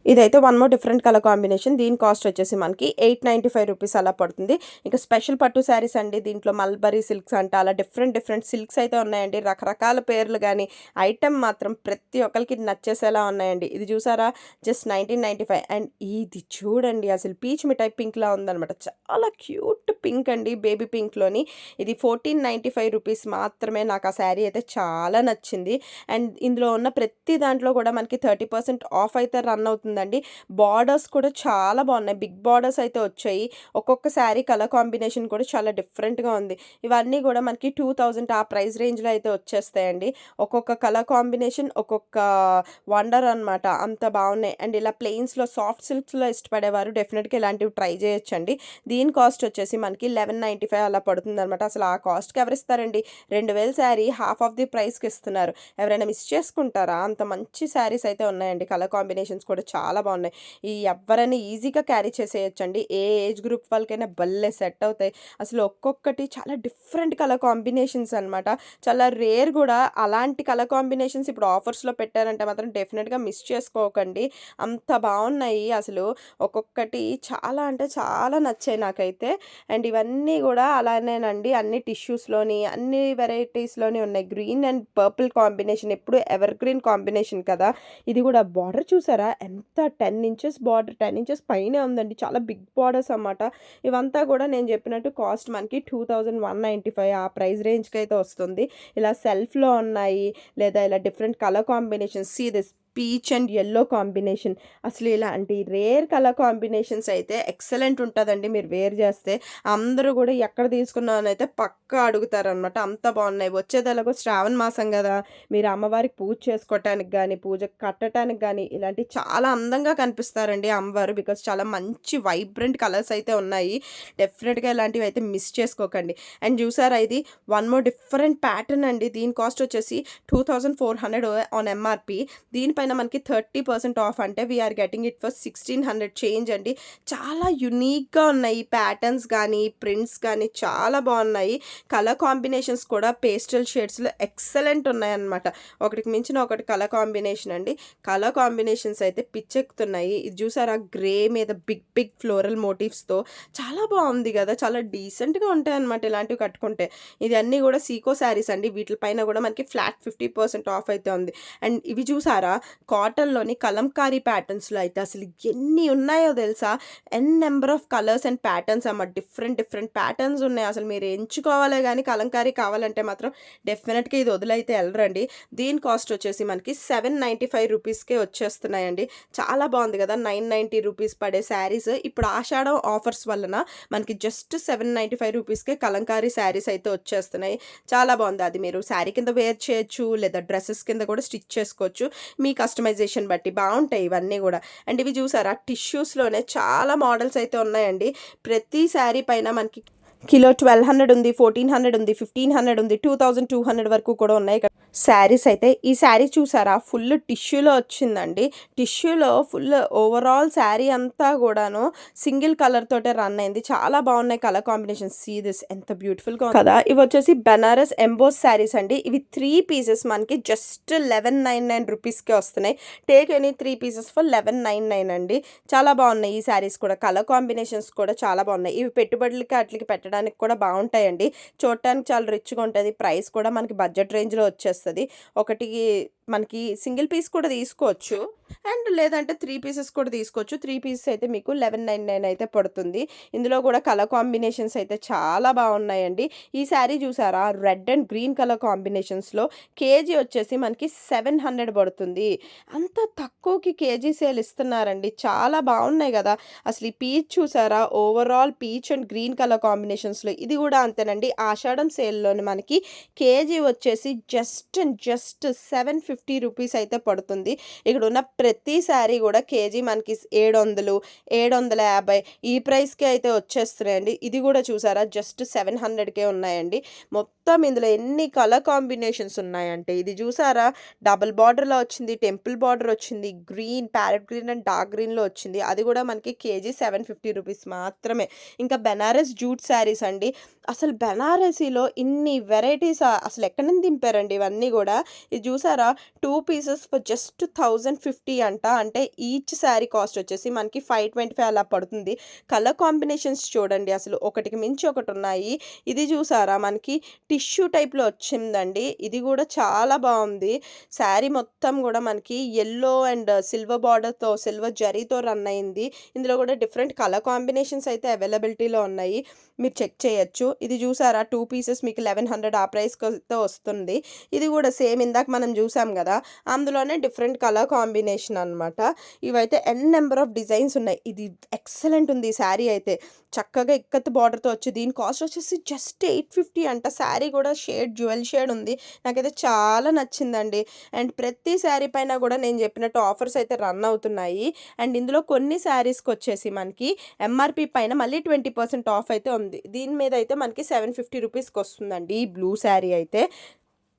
ఇదైతే one more different colour combination. దీని కాస్ట్ వచ్చేసి మనకి ₹895 అలా పడుతుంది. ఇంకా స్పెషల్ పట్టు శారీస్ అండి. అండి. దీంట్లో మల్బరీ సిల్క్స్ అంట అలా డిఫరెంట్ సిల్క్స్ అయితే ఉన్నాయండి. రకరకాల పేర్లు గానీ, ఐటెమ్ మాత్రం ప్రతి ఒక్కరికి నచ్చేసేలా ఉన్నాయండి. ఇది చూసారా జస్ట్ 1995 అండ్ ఇది చూడండి అసలు పీచ్ మిఠాయి పింక్‌లా ఉందనమాట. చాలా క్యూట్ పింక్ అండి. బేబీ పింక్‌లోని ఇది 1495 రూపీస్ మాత్రమే. నాకు ఆ శారీ అయితే చాలా నచ్చింది. అండ్ ఇందులో ఉన్న ప్రతి దాంట్లో కూడా మనకి 30% ఆఫ్ అయితే రన్ అవుతుందండి. బార్డర్స్ కూడా చాలా బాగున్నాయి. బిగ్ బార్డర్స్ అయితే వచ్చాయి. ఒక్కొక్క శారీ కలర్ కాంబినేషన్ కూడా చాలా డిఫరెంట్‌గా ఉంది. ఇవన్నీ కూడా మనకి 2000 ఆ ప్రైస్ రేంజ్‌లో అయితే వచ్చేస్తాయండి. ఒక్కొక్క కలర్ కాంబినేషన్ ఒక్కొక్క వండర్ అనమాట. అంత బాగున్నాయి. అండ్ ఇలా ప్లెయిన్స్‌లో సాఫ్ట్ సిల్క్స్‌లో ఇష్టపడేవారు డెఫినిట్‌గా ఇలాంటివి ట్రై చేయొచ్చండి. దీని కాస్ట్ వచ్చేసి మనకి 1195 అలా పడుతుందనమాట. అసలు ఆ కాస్ట్‌కి ఎవరిస్తారండి? 2000 శారీ హాఫ్ ఆఫ్ ది ప్రైస్‌కి ఇస్తున్నారు. ఎవరైనా మిస్ చేసుకుంటారా? అంత మంచి శారీస్ అయితే ఉన్నాయండి. కలర్ కాంబినేషన్స్ కూడా చాలా బాగున్నాయి. ఎవ్వరైనా ఈజీగా క్యారీ చేసేయొచ్చండి. ఏ ఏజ్ గ్రూప్ వాళ్ళకైనా భలే సెట్ అవుతాయి. అసలు ఒక్కొక్కటి చాలా డిఫరెంట్ కలర్ కాంబినేషన్స్ అనమాట. చాలా రేర్ కూడా. అలాంటి కలర్ కాంబినేషన్స్ ఇప్పుడు ఆఫర్స్‌లో పెట్టారంటే మాత్రం డెఫినిట్‌గా మిస్ చేసుకోకండి. అంత బాగున్నాయి అసలు. ఒక్కొక్కటి చాలా అంటే చాలా నచ్చాయి నాకైతే. అండ్ ఇవన్నీ కూడా అలానేనండి. అన్ని టిష్యూస్‌లోని, అన్ని వెరైటీస్‌లోని ఉన్నాయి. గ్రీన్ అండ్ పర్పుల్ కాంబినేషన్ ఎప్పుడు ఎవర్ గ్రీన్ కాంబినేషన్ కదా! ఇది కూడా బార్డర్ చూసారా? ఎంత 10 ఇంచెస్ బార్డర్, 10 ఇంచెస్ పైనే ఉందండి. చాలా బిగ్ బార్డర్స్ అన్నమాట. ఇవంతా కూడా నేను చెప్పినట్టు కాస్ట్ మనకి 2195 ఆ ప్రైస్ రేంజ్‌కి అయితే వస్తుంది. ఇలా సెల్ఫ్‌లో ఉన్నాయి. లేదా ఇలా different colour combinations. See this peach and yellow combination. అసలు ఇలాంటి రేర్ కలర్ కాంబినేషన్స్ అయితే ఎక్సలెంట్ ఉంటదండి మీరు వేర్ చేస్తే. అందరూ కూడా ఎక్కడ తీసుకున్నావు అనైతే పక్కా అడుగుతారనమాట. అంత బాగున్నాయి. వచ్చేది ఎలాగో శ్రావణ మాసం కదా! మీరు అమ్మవారికి పూజ చేసుకోవటానికి గానీ, పూజకి కట్టటానికి గానీ ఇలాంటివి చాలా అందంగా కనిపిస్తారండి అమ్మవారు. బికాజ్ చాలా మంచి వైబ్రెంట్ కలర్స్ అయితే ఉన్నాయి. డెఫినెట్‌గా ఇలాంటివి అయితే మిస్ చేసుకోకండి. అండ్ చూసారా ఇది వన్ మోర్ డిఫరెంట్ ప్యాటర్న్ అండి. దీని కాస్ట్ వచ్చేసి 2400 ఆన్ ఎంఆర్‌పీ. దీనిపైన మనకి 30% ఆఫ్ అంటే we are getting it for 1600 change అండి. చాలా యునీక్‌గా ఉన్నాయి. ఈ ప్యాటర్న్స్ కానీ, ప్రింట్స్ కానీ చాలా బాగున్నాయి. కలర్ కాంబినేషన్స్ కూడా పేస్టల్ షేడ్స్‌లో ఎక్సలెంట్ ఉన్నాయన్నమాట. ఒకటికి మించిన ఒకటి కలర్ కాంబినేషన్ అండి. కలర్ కాంబినేషన్స్ అయితే పిచ్చెక్కుతున్నాయి. ఇది చూసారా గ్రే మీద బిగ్ ఫ్లోరల్ మోటివ్స్‌తో చాలా బాగుంది కదా! చాలా డీసెంట్‌గా ఉంటాయన్నమాట ఇలాంటివి కట్టుకుంటే. ఇదన్నీ కూడా సీకో శారీస్ అండి. వీటిపైన కూడా మనకి ఫ్లాట్ 50% ఆఫ్ అయితే ఉంది. అండ్ ఇవి చూసారా కాటన్‌లోని కలంకారీ ప్యాటర్న్స్‌లో అయితే అసలు ఎన్ని ఉన్నాయో తెలుసా? Number of colours and patterns అమ్మ. డిఫరెంట్ ప్యాటర్న్స్ ఉన్నాయి. అసలు మీరు ఎంచుకోవాలే గానీ కలంకారీ కావాలంటే మాత్రం డెఫినెట్‌గా ఇది వదిలైతే ఎళ్ళరండి. దీని కాస్ట్ వచ్చేసి మనకి 795 రూపీస్‌కే వచ్చేస్తున్నాయండి. చాలా బాగుంది కదా! 990 రూపీస్ పడే శారీస్ ఇప్పుడు ఆషాఢం ఆఫర్స్ వలన మనకి జస్ట్ 795 రూపీస్‌కే కలంకారీ శారీస్ అయితే వచ్చేస్తున్నాయి. చాలా బాగుంది. అది మీరు శారీ కింద వేర్ చేయొచ్చు. లేదా డ్రెసెస్ కింద కూడా స్టిచ్ చేసుకోవచ్చు. మీ కస్టమైజేషన్ బట్టి బాగుంటాయి ఇవన్నీ కూడా. అండ్ ఇవి చూసారా టిష్యూస్‌లోనే చాలా మోడల్స్ అయితే ఉన్నాయండి. ప్రతి శారీ పైన మనకి కిలో 1200 ఉంది, 1400 ఉంది, 1500 ఉంది, 2200 వరకు కూడా ఉన్నాయి శారీస్ అయితే. ఈ శారీ చూసారా ఫుల్ టిష్యూలో వచ్చిందండి. టిష్యూలో ఫుల్ ఓవరాల్ శారీ అంతా కూడాను సింగిల్ కలర్ తోటే రన్ అయింది. చాలా బాగున్నాయి కలర్ కాంబినేషన్. సీ దిస్ ఎంత బ్యూటిఫుల్గా కదా! ఇవి వచ్చేసి బెనారస్ ఎంబోస్ శారీస్ అండి. ఇవి 3 పీసెస్ మనకి జస్ట్ 1199 రూపీస్కే వస్తున్నాయి. టేక్ ఎనీ 3 పీసెస్ ఫర్ 1199 అండి. చాలా బాగున్నాయి ఈ శారీస్ కూడా. కలర్ కాంబినేషన్స్ కూడా చాలా బాగున్నాయి. ఇవి పెట్టుబడులకి అట్లకి పెట్టడానికి కూడా బాగుంటాయండి. చూడటానికి చాలా రిచ్‌గా ఉంటది. ప్రైస్ కూడా మనకి బడ్జెట్ రేంజ్‌లో వచ్చేస్తది. ఒకటి మనకి సింగిల్ పీస్ కూడా తీసుకోవచ్చు. అండ్ లేదంటే 3 పీసెస్ కూడా తీసుకోవచ్చు. 3 పీసెస్ అయితే మీకు 1199 అయితే పడుతుంది. ఇందులో కూడా కలర్ కాంబినేషన్స్ అయితే చాలా బాగున్నాయండి. ఈ శారీ చూసారా రెడ్ అండ్ గ్రీన్ కలర్ కాంబినేషన్స్‌లో కేజీ వచ్చేసి మనకి 700 పడుతుంది. అంత తక్కువకి కేజీ సేల్ ఇస్తున్నారండి. చాలా బాగున్నాయి కదా! అసలు ఈ పీచ్ చూసారా overall peach and green colour కాంబినేషన్స్‌లో ఇది కూడా అంతేనండి. ఆషాఢం సేల్‌లోని మనకి కేజీ వచ్చేసి జస్ట్ 750 రూపీస్ అయితే పడుతుంది. ఇక్కడ ఉన్న ప్రతి శారీ కూడా కేజీ మనకి 700, 750 ఈ ప్రైస్‌కే అయితే వచ్చేస్తున్నాయండి. ఇది కూడా చూసారా జస్ట్ 700కే ఉన్నాయండి. మొత్తం మొత్తం ఇందులో ఎన్ని కలర్ కాంబినేషన్స్ ఉన్నాయంటే ఇది చూసారా, డబుల్ బార్డర్లో వచ్చింది, టెంపుల్ బార్డర్ వచ్చింది, green, parrot green and dark గ్రీన్లో వచ్చింది. అది కూడా మనకి కేజీ 750 రూపీస్ మాత్రమే. ఇంకా బెనారస్ జూట్ శారీస్ అండి. అసలు బెనారసీలో ఇన్ని వెరైటీస్ అసలు ఎక్కడి నుంచి దింపారండి ఇవన్నీ కూడా. ఇది చూసారా, 2 పీసెస్ ఫర్ జస్ట్ 1050 అంట. అంటే ఈచ్ శారీ కాస్ట్ వచ్చేసి మనకి 525 అలా పడుతుంది. కలర్ కాంబినేషన్స్ చూడండి, అసలు ఒకటికి మించి ఒకటి ఉన్నాయి. ఇది చూసారా, మనకి టిష్యూ టైప్లో వచ్చిందండి. ఇది కూడా చాలా బాగుంది. శారీ మొత్తం కూడా మనకి ఎల్లో అండ్ సిల్వర్ బార్డర్తో, సిల్వర్ జరీతో రన్ అయింది. ఇందులో కూడా డిఫరెంట్ కలర్ కాంబినేషన్స్ అయితే అవైలబిలిటీలో ఉన్నాయి, మీరు చెక్ చేయొచ్చు. ఇది చూసారా, 2 పీసెస్ మీకు 1100 ఆ ప్రైస్తో వస్తుంది. ఇది కూడా సేమ్ ఇందాక మనం చూసాం కదా, అందులోనే డిఫరెంట్ కలర్ కాంబినేషన్ అనమాట. ఇవైతే నెంబర్ ఆఫ్ డిజైన్స్ ఉన్నాయి. ఇది ఎక్సలెంట్ ఉంది ఈ శారీ అయితే, చక్కగా ఇక్కత్ బార్డర్తో వచ్చి. దీని కాస్ట్ వచ్చేసి జస్ట్ 850 అంట. శారీ కూడా షేడ్ జ్యువెల్ షేడ్ ఉంది. నాకైతే చాలా నచ్చిందండి. అండ్ ప్రతి శారీ పైన కూడా నేను చెప్పినట్టు ఆఫర్స్ అయితే రన్ అవుతున్నాయి. అండ్ ఇందులో కొన్ని శారీస్కి వచ్చేసి మనకి ఎంఆర్పి పైన మళ్ళీ 20% ఆఫ్ అయితే ఉంది. దీని మీద అయితే మనకి 750 రూపీస్కి వస్తుందండి ఈ బ్లూ శారీ అయితే.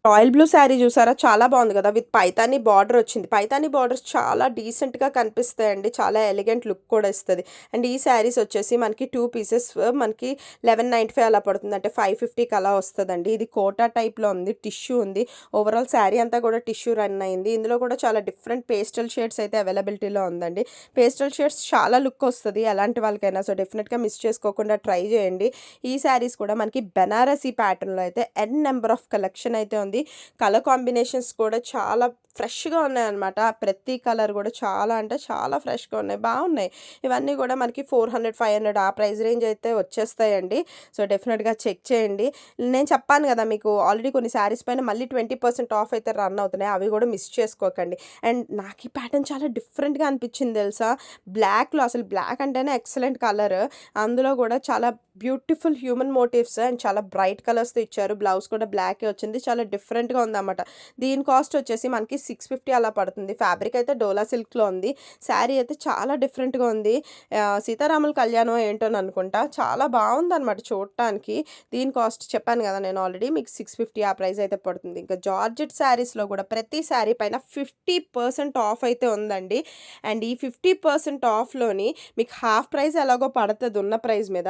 రాయల్ బ్లూ శారీ చూసారా, చాలా బాగుంది కదా, విత్ పైతానీ బార్డర్ వచ్చింది. పైతానీ బార్డర్స్ చాలా డీసెంట్గా కనిపిస్తాయండి, చాలా ఎలిగెంట్ లుక్ కూడా ఇస్తుంది. అండ్ ఈ శారీస్ వచ్చేసి మనకి 2 పీసెస్ మనకి 1195 అలా పడుతుంది, అంటే 550కి అలా వస్తుందండి. ఇది కోటా టైప్లో ఉంది, టిష్యూ ఉంది. ఓవరాల్ శారీ అంతా కూడా టిష్యూ రన్ అయింది. ఇందులో కూడా చాలా డిఫరెంట్ పేస్టల్ షేడ్స్ అయితే అవైలబిలిటీలో ఉందండి. పేస్టల్ షేడ్స్ చాలా లుక్ వస్తుంది అలాంటి వాళ్ళకైనా, సో డెఫినెట్గా మిస్ చేసుకోకుండా ట్రై చేయండి. ఈ శారీస్ కూడా మనకి బెనారసీ ప్యాటర్న్లో అయితే నెంబర్ ఆఫ్ కలెక్షన్ అయితే ఉంది. కలర్ కాంబినేషన్స్ కూడా చాలా ఫ్రెష్గా ఉన్నాయన్నమాట. ప్రతి కలర్ కూడా చాలా అంటే చాలా ఫ్రెష్గా ఉన్నాయి, బాగున్నాయి. ఇవన్నీ కూడా మనకి 400, 500 ఆ ప్రైస్ రేంజ్ అయితే వచ్చేస్తాయండి. సో డెఫినెట్గా చెక్ చేయండి. నేను చెప్పాను కదా మీకు ఆల్రెడీ కొన్ని శారీస్ పైన మళ్ళీ 20% ఆఫ్ అయితే రన్ అవుతున్నాయి, అవి కూడా మిస్ చేసుకోకండి. అండ్ నాకు ఈ ప్యాటర్న్ చాలా డిఫరెంట్గా అనిపించింది తెలుసా. బ్లాక్లో, అసలు బ్లాక్ అంటేనే ఎక్సలెంట్ కలర్, అందులో కూడా చాలా బ్యూటిఫుల్ హ్యూమన్ మోటివ్స్ అండ్ చాలా బ్రైట్ కలర్స్తో ఇచ్చారు. బ్లౌజ్ కూడా బ్లాకే వచ్చింది, చాలా డిఫరెంట్గా ఉందన్నమాట. దీని కాస్ట్ వచ్చేసి మనకి 650 అలా పడుతుంది. ఫ్యాబ్రిక్ అయితే డోలా సిల్క్లో ఉంది. శారీ అయితే చాలా డిఫరెంట్గా ఉంది. సీతారాముల కళ్యాణం ఏంటో అనుకుంటా, చాలా బాగుందన్నమాట చూడటానికి. దీని కాస్ట్ చెప్పాను కదా నేను ఆల్రెడీ మీకు 650 ఆ ప్రైస్ అయితే పడుతుంది. ఇంకా జార్జెట్ శారీస్లో కూడా ప్రతి శారీ పైన 50% ఆఫ్ అయితే ఉందండి. అండ్ ఈ 50% ఆఫ్లోని మీకు హాఫ్ ప్రైస్ ఎలాగో పడుతుంది ఉన్న ప్రైస్ మీద.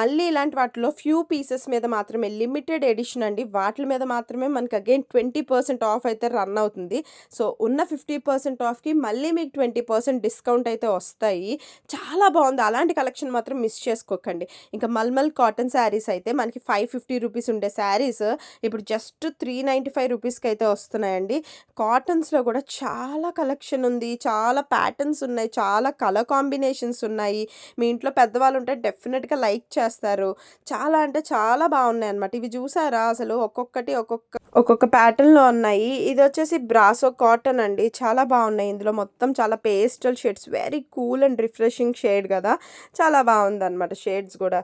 మళ్ళీ ఇలాంటి వాటిలో ఫ్యూ పీసెస్ మీద మాత్రమే, లిమిటెడ్ ఎడిషన్ అండి, వాటి మీద మాత్రమే మనకి అగైన్ 20% ఆఫ్ అయితే రన్ అవుతుంది. సో ఉన్న 50% ఆఫ్కి మళ్ళీ మీకు 20% డిస్కౌంట్ అయితే వస్తాయి. చాలా బాగుంది, అలాంటి కలెక్షన్ మాత్రం మిస్ చేసుకోకండి. ఇంకా మల్మల్ కాటన్ శారీస్ అయితే మనకి 550 రూపీస్ ఉండే శారీస్ ఇప్పుడు జస్ట్ 395 రూపీస్కి అయితే వస్తున్నాయండి. కాటన్స్లో కూడా చాలా కలెక్షన్ ఉంది, చాలా ప్యాటర్న్స్ ఉన్నాయి, చాలా కలర్ కాంబినేషన్స్ ఉన్నాయి. మీ ఇంట్లో పెద్దవాళ్ళు ఉంటే డెఫినెట్గా లైక్ చేస్తారు. చాలా అంటే చాలా బాగున్నాయి అనమాట. ఇవి చూసారా, అసలు ఒక్కొక్కటి ఒక్కొక్క ప్యాటర్న్లో ఉన్నాయి. ఇది వచ్చేసి బ్రాసో కాటన్ అండి, చాలా బాగున్నాయి. ఇందులో మొత్తం చాలా pastel shades, very cool and refreshing shade కదా, చాలా బాగుంది అనమాట షేడ్స్ కూడా.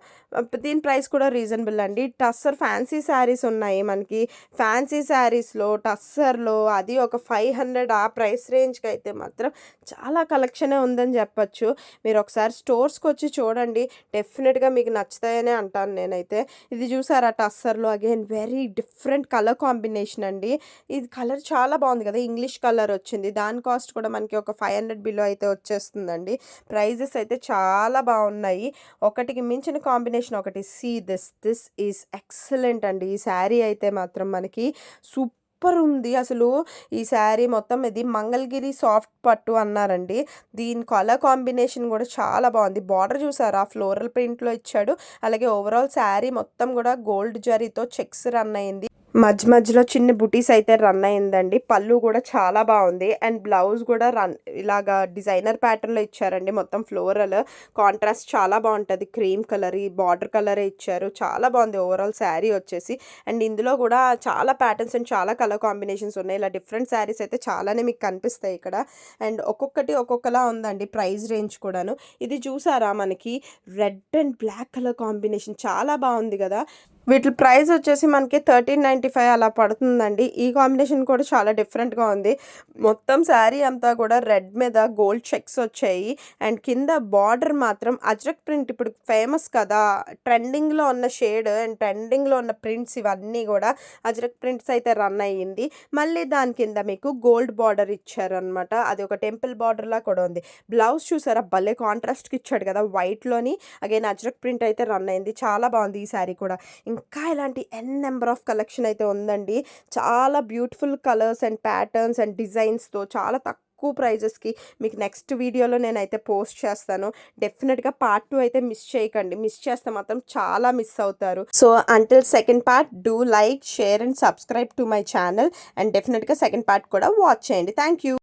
దీని ప్రైస్ కూడా రీజనబుల్ అండి. టస్సర్ ఫ్యాన్సీ శారీస్ ఉన్నాయి మనకి. ఫ్యాన్సీ శారీస్లో టస్సర్లో అది ఒక 500 ఆ ప్రైస్ రేంజ్కి అయితే మాత్రం చాలా కలెక్షనే ఉందని చెప్పచ్చు. మీరు ఒకసారి స్టోర్స్కి వచ్చి చూడండి, డెఫినెట్గా మీకు నచ్చుతాయనే అంటాను నేనైతే. ఇది చూసారా, టస్సర్లో again very different colour combination అండి. ఇది కలర్ చాలా బాగుంది కదా, ఇంగ్లీష్ కలర్ వచ్చింది. దాని కాస్ట్ కూడా మనకి ఒక 500 బిలో అయితే వచ్చేస్తుందండి. ప్రైజెస్ అయితే చాలా బాగున్నాయి, ఒకటికి మించిన కాంబినేషన్ ఒకటి. సీ దిస్ ఈజ్ ఎక్సలెంట్ అండి. ఈ శారీ అయితే మాత్రం మనకి సూపర్ ఉంది అసలు. ఈ శారీ మొత్తం ఇది మంగళగిరి సాఫ్ట్ పట్టు అన్నారండి. దీని కలర్ కాంబినేషన్ కూడా చాలా బాగుంది. బార్డర్ చూసారా, ఫ్లోరల్ ప్రింట్లో ఇచ్చాడు. అలాగే ఓవరాల్ శారీ మొత్తం కూడా గోల్డ్ జరీతో చెక్స్ రన్ అయింది. మధ్యలో చిన్న బుటీస్ అయితే రన్ అయిందండి. పళ్ళు కూడా చాలా బాగుంది. అండ్ బ్లౌజ్ కూడా ఇలాగా డిజైనర్ ప్యాటర్న్లో ఇచ్చారండి. మొత్తం ఫ్లోరల్ కాంట్రాస్ట్ చాలా బాగుంటుంది. క్రీమ్ కలర్, ఈ బార్డర్ కలరే ఇచ్చారు, చాలా బాగుంది ఓవరాల్ శారీ వచ్చేసి. అండ్ ఇందులో కూడా చాలా ప్యాటర్న్స్ అండ్ చాలా కలర్ కాంబినేషన్స్ ఉన్నాయి. ఇలా డిఫరెంట్ శారీస్ అయితే చాలానే మీకు కనిపిస్తాయి ఇక్కడ. అండ్ ఒక్కొక్కటి ఒక్కొక్కలా ఉందండి ప్రైస్ రేంజ్ కూడాను. ఇది చూసారా, మనకి red and black colour combination చాలా బాగుంది కదా. వీటి ప్రైస్ వచ్చేసి మనకి 1395 అలా పడుతుందండి. ఈ కాంబినేషన్ కూడా చాలా డిఫరెంట్‌గా ఉంది. మొత్తం శారీ అంతా కూడా రెడ్ మీద గోల్డ్ చెక్స్ వచ్చాయి. అండ్ కింద బార్డర్ మాత్రం అజ్రక్ ప్రింట్ ఇప్పుడు ఫేమస్ కదా! ట్రెండింగ్‌లో ఉన్న షేడ్ అండ్ ట్రెండింగ్‌లో ఉన్న ప్రింట్స్ ఇవన్నీ కూడా అజ్రక్ ప్రింట్స్ అయితే రన్ అయ్యింది. మళ్ళీ దాని కింద మీకు గోల్డ్ బార్డర్ ఇచ్చారనమాట. అది ఒక టెంపుల్ బార్డర్‌లా కూడా ఉంది. బ్లౌజ్ చూసారా భలే కాంట్రాస్ట్‌కి ఇచ్చాడు కదా! వైట్‌లోని అగైన్ అజ్రక్ ప్రింట్ అయితే రన్ అయింది. చాలా బాగుంది ఈ శారీ కూడా. ఇంకా ఇలాంటి నెంబర్ ఆఫ్ కలెక్షన్ అయితే ఉందండి. చాలా beautiful colours and patterns and డిజైన్స్‌తో చాలా తక్కువ ప్రైజెస్‌కి మీకు నెక్స్ట్ వీడియోలో నేనైతే పోస్ట్ చేస్తాను. డెఫినిట్‌గా పార్ట్ 2 అయితే మిస్ చేయకండి. మిస్ చేస్తే మాత్రం చాలా మిస్ అవుతారు. So until second part do like, share and subscribe to my channel and డెఫినిట్‌గా సెకండ్ పార్ట్ కూడా వాచ్ చేయండి. Thank you.